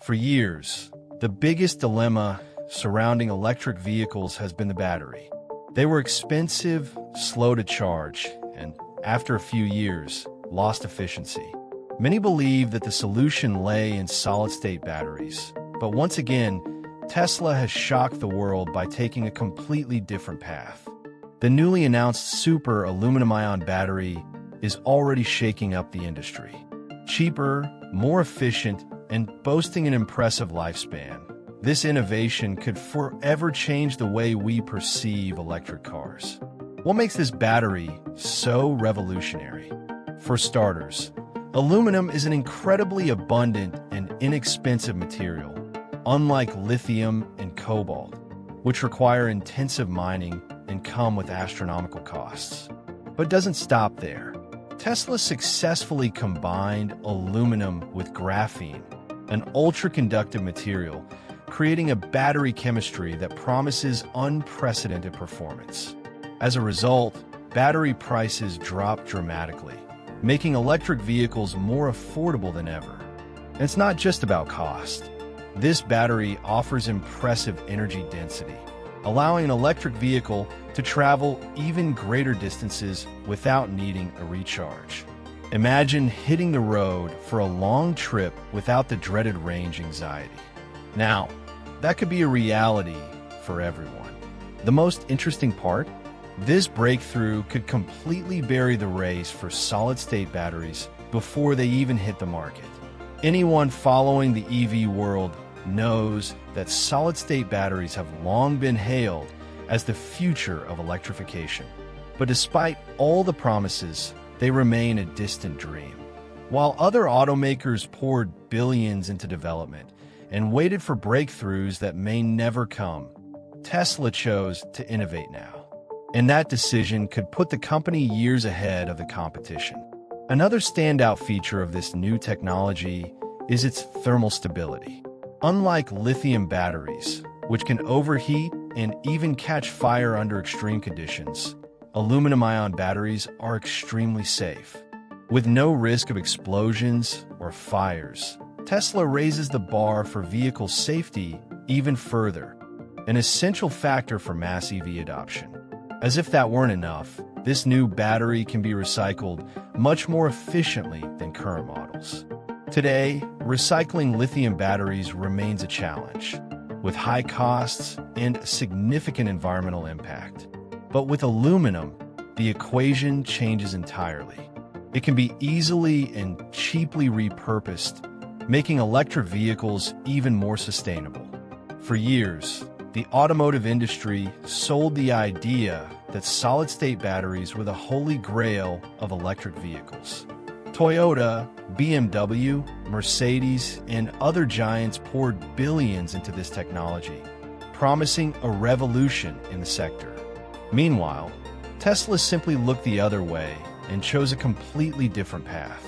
For years, the biggest dilemma surrounding electric vehicles has been the battery. They were expensive, slow to charge, and after a few years, lost efficiency. Many believe that the solution lay in solid-state batteries, but once again, Tesla has shocked the world by taking a completely different path. The newly announced super aluminum-ion battery is already shaking up the industry. Cheaper, more efficient, and boasting an impressive lifespan, this innovation could forever change the way we perceive electric cars. What makes this battery so revolutionary? For starters, aluminum is an incredibly abundant and inexpensive material, unlike lithium and cobalt, which require intensive mining and come with astronomical costs. But it doesn't stop there. Tesla successfully combined aluminum with graphene, an ultra-conductive material, creating a battery chemistry that promises unprecedented performance. As a result, battery prices dropped dramatically, making electric vehicles more affordable than ever. And it's not just about cost. This battery offers impressive energy density, allowing an electric vehicle to travel even greater distances without needing a recharge. Imagine hitting the road for a long trip without the dreaded range anxiety. Now, that could be a reality for everyone. The most interesting part? This breakthrough could completely bury the race for solid-state batteries before they even hit the market. Anyone following the EV world knows that solid-state batteries have long been hailed as the future of electrification. But despite all the promises, they remain a distant dream. While other automakers poured billions into development and waited for breakthroughs that may never come, Tesla chose to innovate now. And that decision could put the company years ahead of the competition. Another standout feature of this new technology is its thermal stability. Unlike lithium batteries, which can overheat and even catch fire under extreme conditions, aluminum-ion batteries are extremely safe. With no risk of explosions or fires, Tesla raises the bar for vehicle safety even further, an essential factor for mass EV adoption. As if that weren't enough, this new battery can be recycled much more efficiently than current models. Today, recycling lithium batteries remains a challenge, with high costs and significant environmental impact. But with aluminum, the equation changes entirely. It can be easily and cheaply repurposed, making electric vehicles even more sustainable. For years, the automotive industry sold the idea that solid-state batteries were the holy grail of electric vehicles. Toyota, BMW, Mercedes, and other giants poured billions into this technology, promising a revolution in the sector. Meanwhile, Tesla simply looked the other way and chose a completely different path.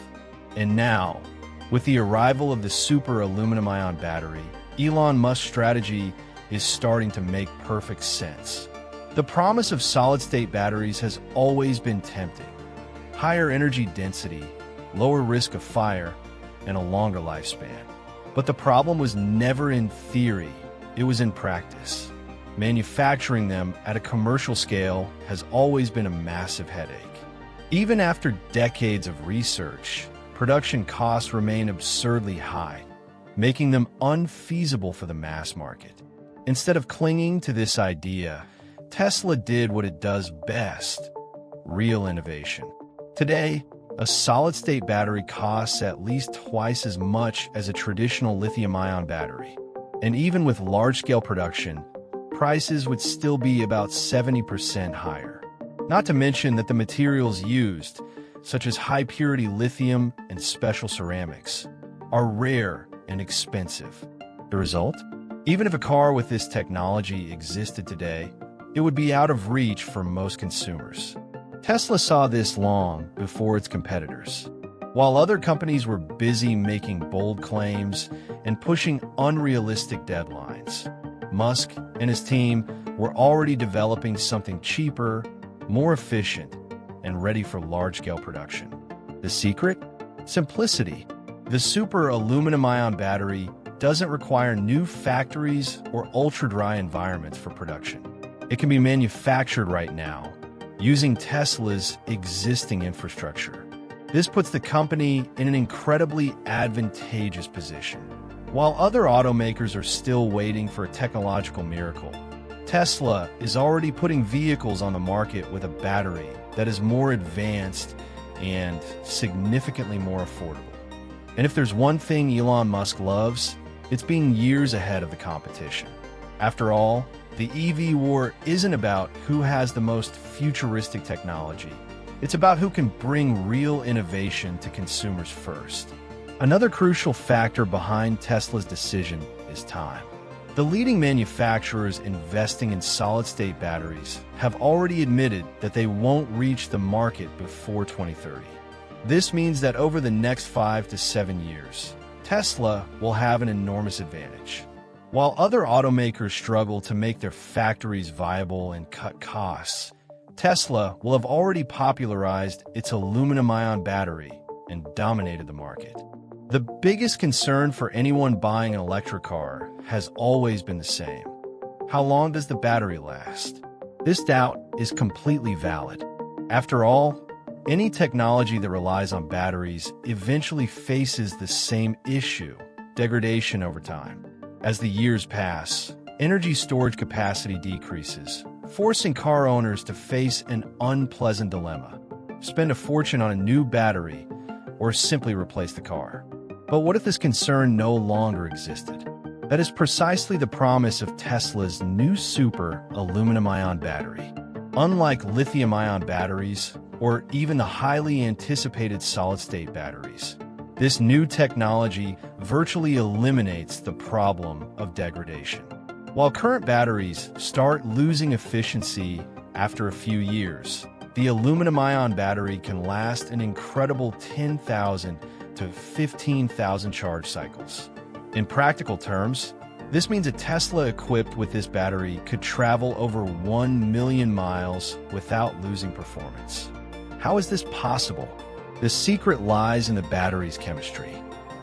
And now, with the arrival of the super aluminum-ion battery, Elon Musk's strategy is starting to make perfect sense. The promise of solid-state batteries has always been tempting. Higher energy density, lower risk of fire, and a longer lifespan. But the problem was never in theory, it was in practice. Manufacturing them at a commercial scale has always been a massive headache. Even after decades of research, production costs remain absurdly high, making them unfeasible for the mass market. Instead of clinging to this idea, Tesla did what it does best: real innovation. Today, a solid-state battery costs at least twice as much as a traditional lithium-ion battery. And even with large-scale production, prices would still be about 70% higher. Not to mention that the materials used, such as high-purity lithium and special ceramics, are rare and expensive. The result? Even if a car with this technology existed today, it would be out of reach for most consumers. Tesla saw this long before its competitors. While other companies were busy making bold claims and pushing unrealistic deadlines, Musk and his team were already developing something cheaper, more efficient, and ready for large-scale production. The secret? Simplicity. The super aluminum-ion battery doesn't require new factories or ultra-dry environments for production. It can be manufactured right now, using Tesla's existing infrastructure. This puts the company in an incredibly advantageous position. While other automakers are still waiting for a technological miracle, Tesla is already putting vehicles on the market with a battery that is more advanced and significantly more affordable. And if there's one thing Elon Musk loves, it's being years ahead of the competition. After all, the EV war isn't about who has the most futuristic technology. It's about who can bring real innovation to consumers first. Another crucial factor behind Tesla's decision is time. The leading manufacturers investing in solid-state batteries have already admitted that they won't reach the market before 2030. This means that over the next 5 to 7 years, Tesla will have an enormous advantage. While other automakers struggle to make their factories viable and cut costs, Tesla will have already popularized its aluminum-ion battery and dominated the market. The biggest concern for anyone buying an electric car has always been the same. How long does the battery last? This doubt is completely valid. After all, any technology that relies on batteries eventually faces the same issue, degradation over time. As the years pass, energy storage capacity decreases, forcing car owners to face an unpleasant dilemma: spend a fortune on a new battery or simply replace the car. But what if this concern no longer existed? That is precisely the promise of Tesla's new super aluminum-ion battery. Unlike lithium-ion batteries or even the highly anticipated solid-state batteries, this new technology virtually eliminates the problem of degradation. While current batteries start losing efficiency after a few years, the aluminum-ion battery can last an incredible 10,000 to 15,000 charge cycles. In practical terms, this means a Tesla equipped with this battery could travel over 1 million miles without losing performance. How is this possible? The secret lies in the battery's chemistry.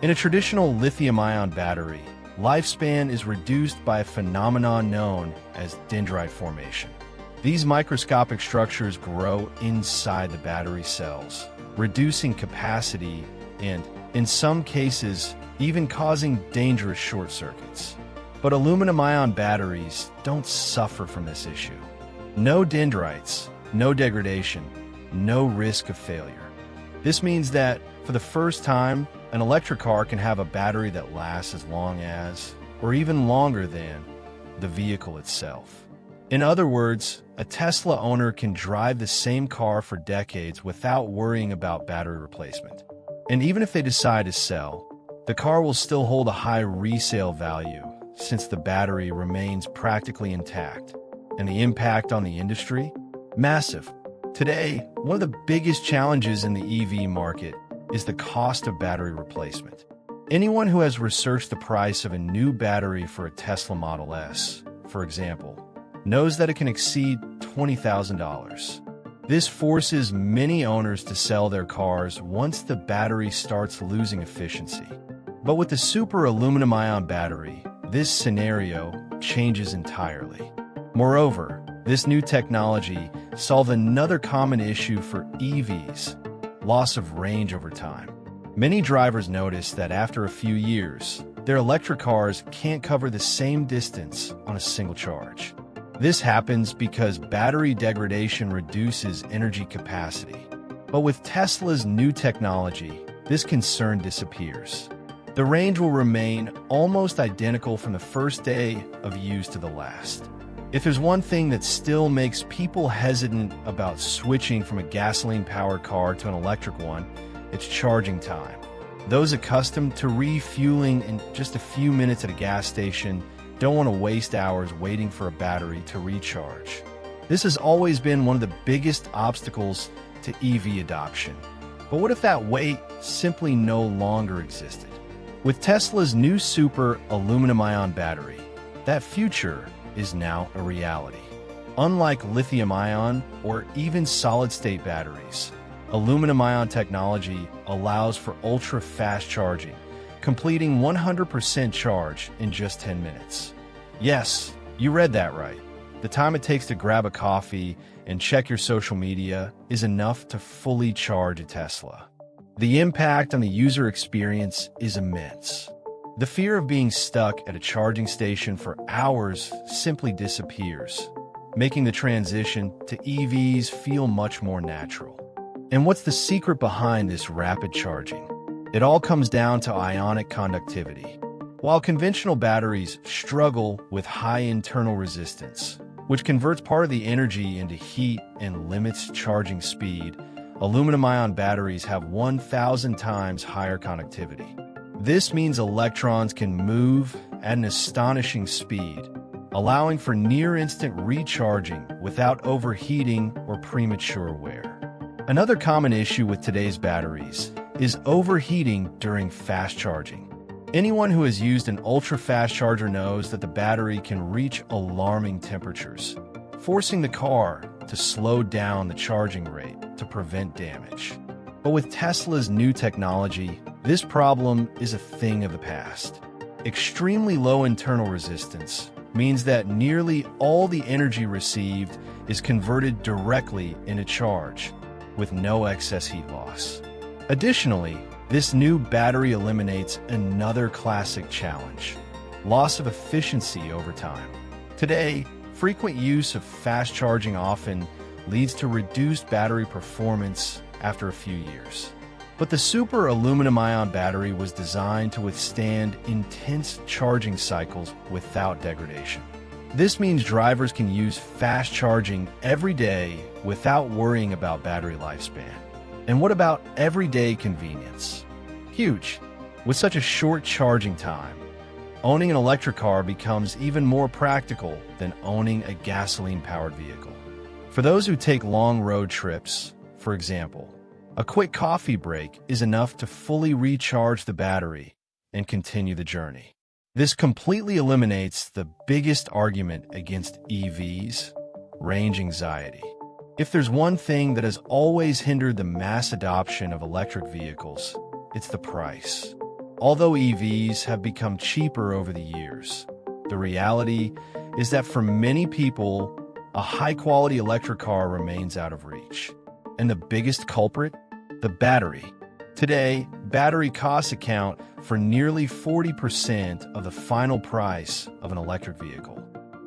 In a traditional lithium-ion battery, lifespan is reduced by a phenomenon known as dendrite formation. These microscopic structures grow inside the battery cells, reducing capacity and, in some cases, even causing dangerous short circuits. But aluminum-ion batteries don't suffer from this issue. No dendrites, no degradation, no risk of failure. This means that, for the first time, an electric car can have a battery that lasts as long as, or even longer than, the vehicle itself. In other words, a Tesla owner can drive the same car for decades without worrying about battery replacement. And even if they decide to sell, the car will still hold a high resale value since the battery remains practically intact. And the impact on the industry? Massive. Today, one of the biggest challenges in the EV market is the cost of battery replacement. Anyone who has researched the price of a new battery for a Tesla Model S, for example, knows that it can exceed $20,000. This forces many owners to sell their cars once the battery starts losing efficiency. But with the super aluminum-ion battery, this scenario changes entirely. Moreover, this new technology solves another common issue for EVs: loss of range over time. Many drivers notice that after a few years, their electric cars can't cover the same distance on a single charge. This happens because battery degradation reduces energy capacity. But with Tesla's new technology, this concern disappears. The range will remain almost identical from the first day of use to the last. If there's one thing that still makes people hesitant about switching from a gasoline-powered car to an electric one, it's charging time. Those accustomed to refueling in just a few minutes at a gas station don't want to waste hours waiting for a battery to recharge. This has always been one of the biggest obstacles to EV adoption. But what if that wait simply no longer existed? With Tesla's new super aluminum-ion battery, that future is now a reality. Unlike lithium-ion or even solid-state batteries, aluminum-ion technology allows for ultra-fast charging, completing 100% charge in just 10 minutes. Yes, you read that right. The time it takes to grab a coffee and check your social media is enough to fully charge a Tesla. The impact on the user experience is immense. The fear of being stuck at a charging station for hours simply disappears, making the transition to EVs feel much more natural. And what's the secret behind this rapid charging? It all comes down to ionic conductivity. While conventional batteries struggle with high internal resistance, which converts part of the energy into heat and limits charging speed, aluminum-ion batteries have 1,000 times higher conductivity. This means electrons can move at an astonishing speed, allowing for near-instant recharging without overheating or premature wear. Another common issue with today's batteries is overheating during fast charging. Anyone who has used an ultra-fast charger knows that the battery can reach alarming temperatures, forcing the car to slow down the charging rate to prevent damage. But with Tesla's new technology, this problem is a thing of the past. Extremely low internal resistance means that nearly all the energy received is converted directly into charge, with no excess heat loss. Additionally, this new battery eliminates another classic challenge: loss of efficiency over time. Today, frequent use of fast charging often leads to reduced battery performance after a few years. But the super aluminum-ion battery was designed to withstand intense charging cycles without degradation. This means drivers can use fast charging every day without worrying about battery lifespan. And what about everyday convenience? Huge. With such a short charging time, owning an electric car becomes even more practical than owning a gasoline-powered vehicle. For those who take long road trips, for example, a quick coffee break is enough to fully recharge the battery and continue the journey. This completely eliminates the biggest argument against EVs: range anxiety. If there's one thing that has always hindered the mass adoption of electric vehicles, it's the price. Although EVs have become cheaper over the years, the reality is that for many people, a high-quality electric car remains out of reach. And the biggest culprit? The battery. Today, battery costs account for nearly 40% of the final price of an electric vehicle.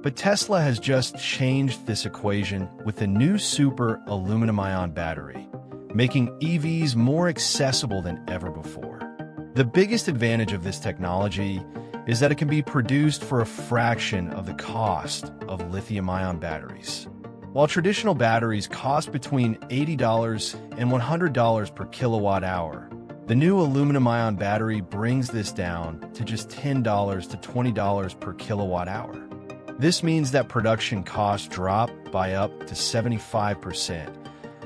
But Tesla has just changed this equation with the new super aluminum-ion battery, making EVs more accessible than ever before. The biggest advantage of this technology is that it can be produced for a fraction of the cost of lithium-ion batteries. While traditional batteries cost between $80 and $100 per kilowatt hour, the new aluminum-ion battery brings this down to just $10 to $20 per kilowatt hour. This means that production costs drop by up to 75%,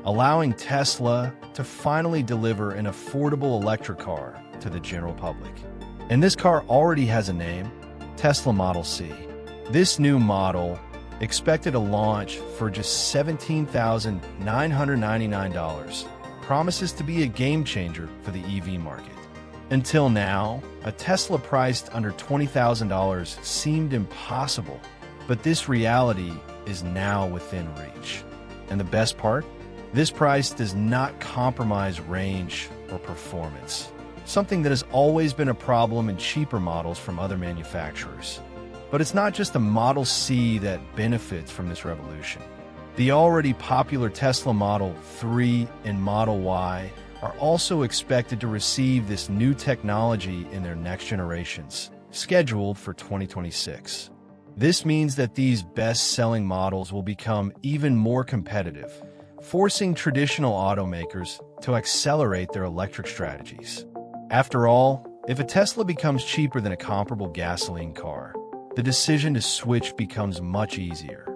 allowing Tesla to finally deliver an affordable electric car to the general public. And this car already has a name: Tesla Model C. This new model, expected to launch for just $17,999, promises to be a game-changer for the EV market. Until now, a Tesla priced under $20,000 seemed impossible, but this reality is now within reach. And the best part? This price does not compromise range or performance, something that has always been a problem in cheaper models from other manufacturers. But it's not just the Model C that benefits from this revolution. The already popular Tesla Model 3 and Model Y are also expected to receive this new technology in their next generations, scheduled for 2026. This means that these best-selling models will become even more competitive, forcing traditional automakers to accelerate their electric strategies. After all, if a Tesla becomes cheaper than a comparable gasoline car, the decision to switch becomes much easier.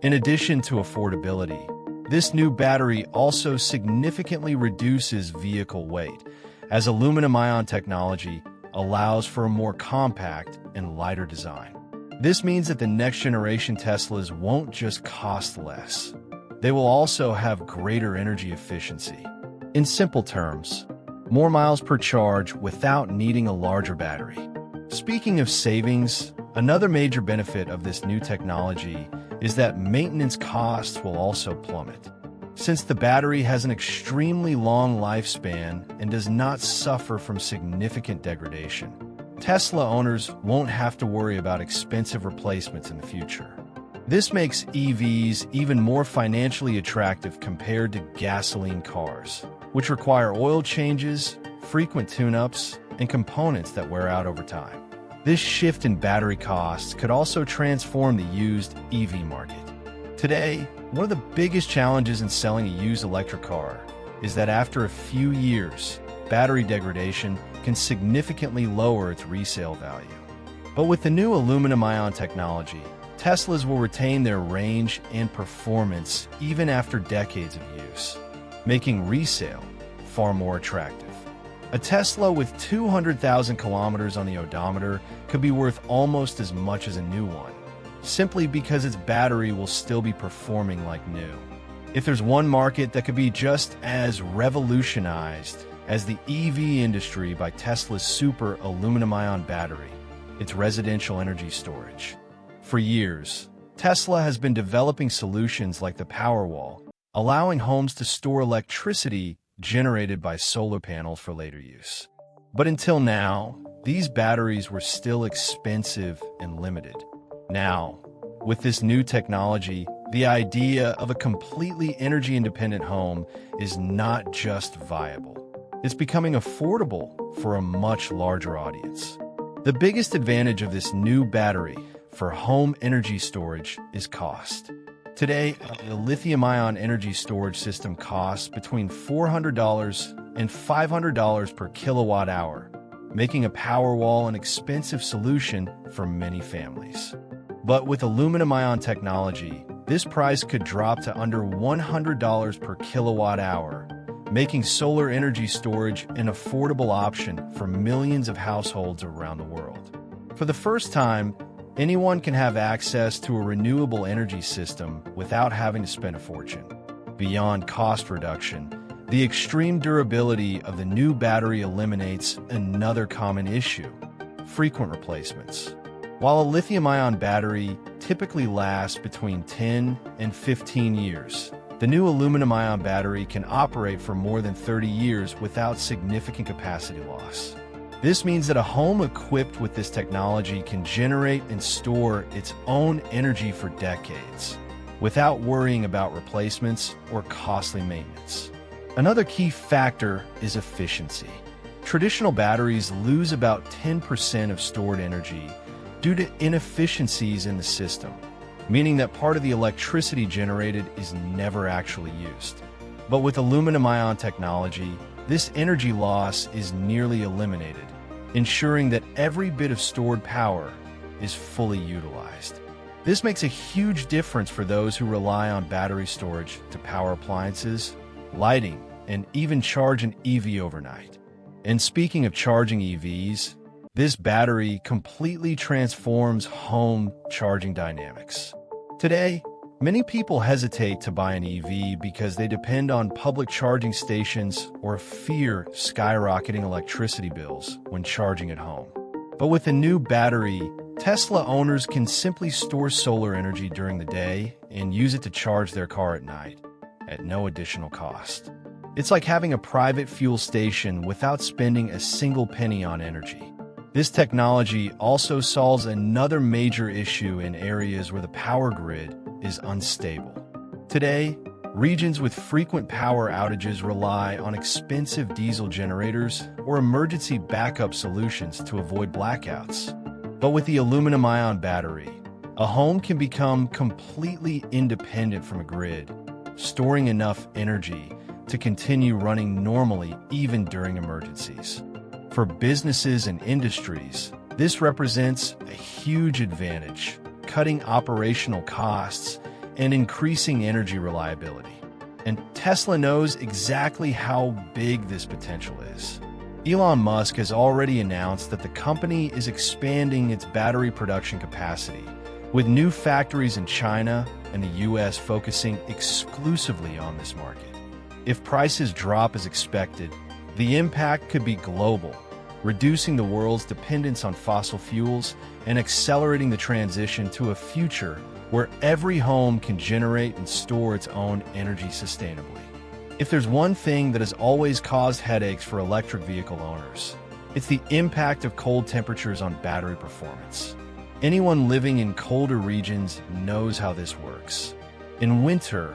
In addition to affordability, this new battery also significantly reduces vehicle weight, as aluminum-ion technology allows for a more compact and lighter design. This means that the next generation Teslas won't just cost less. They will also have greater energy efficiency. In simple terms, more miles per charge without needing a larger battery. Speaking of savings, another major benefit of this new technology is that maintenance costs will also plummet. Since the battery has an extremely long lifespan and does not suffer from significant degradation, Tesla owners won't have to worry about expensive replacements in the future. This makes EVs even more financially attractive compared to gasoline cars, which require oil changes, frequent tune-ups, and components that wear out over time. This shift in battery costs could also transform the used EV market. Today, one of the biggest challenges in selling a used electric car is that after a few years, battery degradation can significantly lower its resale value. But with the new aluminum-ion technology, Teslas will retain their range and performance even after decades of use, making resale far more attractive. A Tesla with 200,000 kilometers on the odometer could be worth almost as much as a new one, simply because its battery will still be performing like new. If there's one market that could be just as revolutionized as the EV industry by Tesla's super aluminum-ion battery, it's residential energy storage. For years, Tesla has been developing solutions like the Powerwall, allowing homes to store electricity generated by solar panels for later use. But until now, these batteries were still expensive and limited. Now, with this new technology, the idea of a completely energy-independent home is not just viable. It's becoming affordable for a much larger audience. The biggest advantage of this new battery for home energy storage is cost. Today, a lithium-ion energy storage system costs between $400 and $500 per kilowatt hour, making a Powerwall an expensive solution for many families. But with aluminum-ion technology, this price could drop to under $100 per kilowatt hour, making solar energy storage an affordable option for millions of households around the world. For the first time, anyone can have access to a renewable energy system without having to spend a fortune. Beyond cost reduction, the extreme durability of the new battery eliminates another common issue: frequent replacements. While a lithium-ion battery typically lasts between 10 and 15 years, the new aluminum-ion battery can operate for more than 30 years without significant capacity loss. This means that a home equipped with this technology can generate and store its own energy for decades, without worrying about replacements or costly maintenance. Another key factor is efficiency. Traditional batteries lose about 10% of stored energy due to inefficiencies in the system, meaning that part of the electricity generated is never actually used. But with aluminum-ion technology, this energy loss is nearly eliminated, ensuring that every bit of stored power is fully utilized. This makes a huge difference for those who rely on battery storage to power appliances, lighting, and even charge an EV overnight. And speaking of charging EVs, this battery completely transforms home charging dynamics. Today, many people hesitate to buy an EV because they depend on public charging stations or fear skyrocketing electricity bills when charging at home. But with a new battery, Tesla owners can simply store solar energy during the day and use it to charge their car at night, at no additional cost. It's like having a private fuel station without spending a single penny on energy. This technology also solves another major issue in areas where the power grid is unstable. Today, regions with frequent power outages rely on expensive diesel generators or emergency backup solutions to avoid blackouts. But with the aluminum-ion battery, a home can become completely independent from a grid, storing enough energy to continue running normally even during emergencies. For businesses and industries, this represents a huge advantage, cutting operational costs and increasing energy reliability. And Tesla knows exactly how big this potential is. Elon Musk has already announced that the company is expanding its battery production capacity, with new factories in China and the US focusing exclusively on this market. If prices drop as expected, The impact could be global, reducing the world's dependence on fossil fuels and accelerating the transition to a future where every home can generate and store its own energy sustainably. If there's one thing that has always caused headaches for electric vehicle owners, it's the impact of cold temperatures on battery performance. Anyone living in colder regions knows how this works. In winter,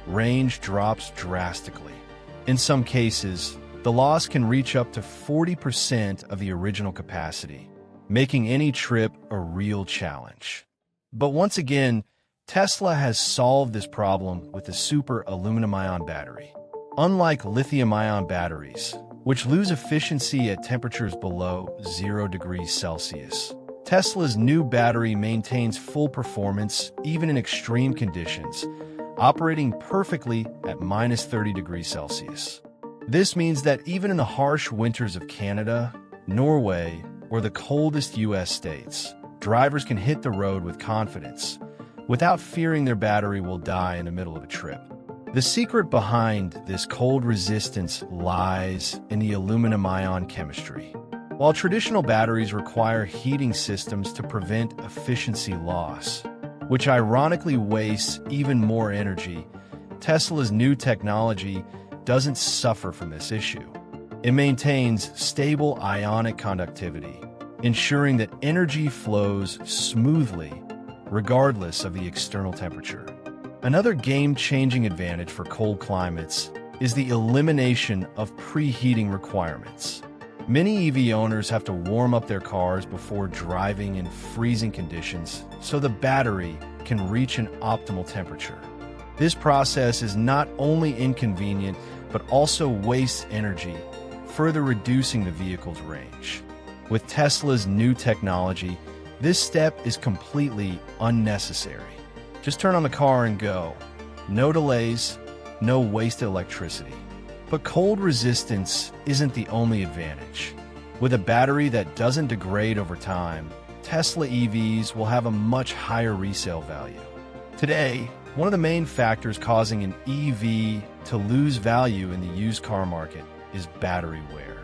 range drops drastically. In some cases, the loss can reach up to 40% of the original capacity, making any trip a real challenge. But once again, Tesla has solved this problem with the super aluminum-ion battery. Unlike lithium-ion batteries, which lose efficiency at temperatures below 0 degrees Celsius, Tesla's new battery maintains full performance even in extreme conditions, operating perfectly at minus 30 degrees Celsius. This means that even in the harsh winters of Canada, Norway, or the coldest US states, drivers can hit the road with confidence, without fearing their battery will die in the middle of a trip. The secret behind this cold resistance lies in the aluminum-ion chemistry. While traditional batteries require heating systems to prevent efficiency loss, which ironically wastes even more energy, Tesla's new technology doesn't suffer from this issue. It maintains stable ionic conductivity, ensuring that energy flows smoothly regardless of the external temperature. Another game-changing advantage for cold climates is the elimination of preheating requirements. Many EV owners have to warm up their cars before driving in freezing conditions so the battery can reach an optimal temperature. This process is not only inconvenient, but also wastes energy, further reducing the vehicle's range. With Tesla's new technology, this step is completely unnecessary. Just turn on the car and go. No delays, no wasted electricity. But cold resistance isn't the only advantage. With a battery that doesn't degrade over time, Tesla EVs will have a much higher resale value. Today, one of the main factors causing an EV to lose value in the used car market is battery wear.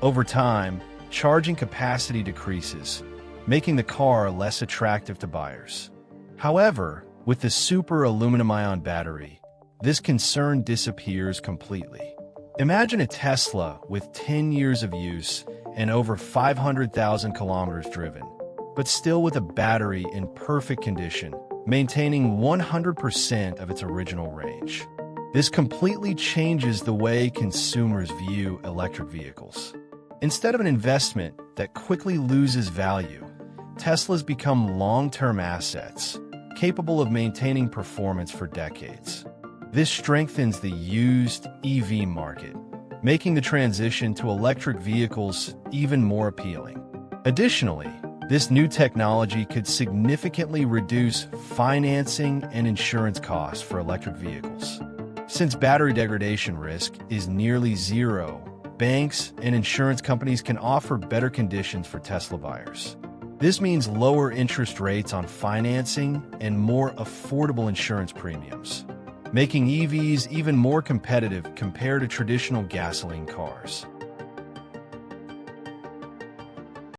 Over time, charging capacity decreases, making the car less attractive to buyers. However, with the super aluminum-ion battery, this concern disappears completely. Imagine a Tesla with 10 years of use and over 500,000 kilometers driven, but still with a battery in perfect condition, maintaining 100% of its original range. This completely changes the way consumers view electric vehicles. Instead of an investment that quickly loses value, Teslas become long-term assets, capable of maintaining performance for decades. This strengthens the used EV market, making the transition to electric vehicles even more appealing. Additionally, this new technology could significantly reduce financing and insurance costs for electric vehicles. Since battery degradation risk is nearly zero, banks and insurance companies can offer better conditions for Tesla buyers. This means lower interest rates on financing and more affordable insurance premiums, making EVs even more competitive compared to traditional gasoline cars.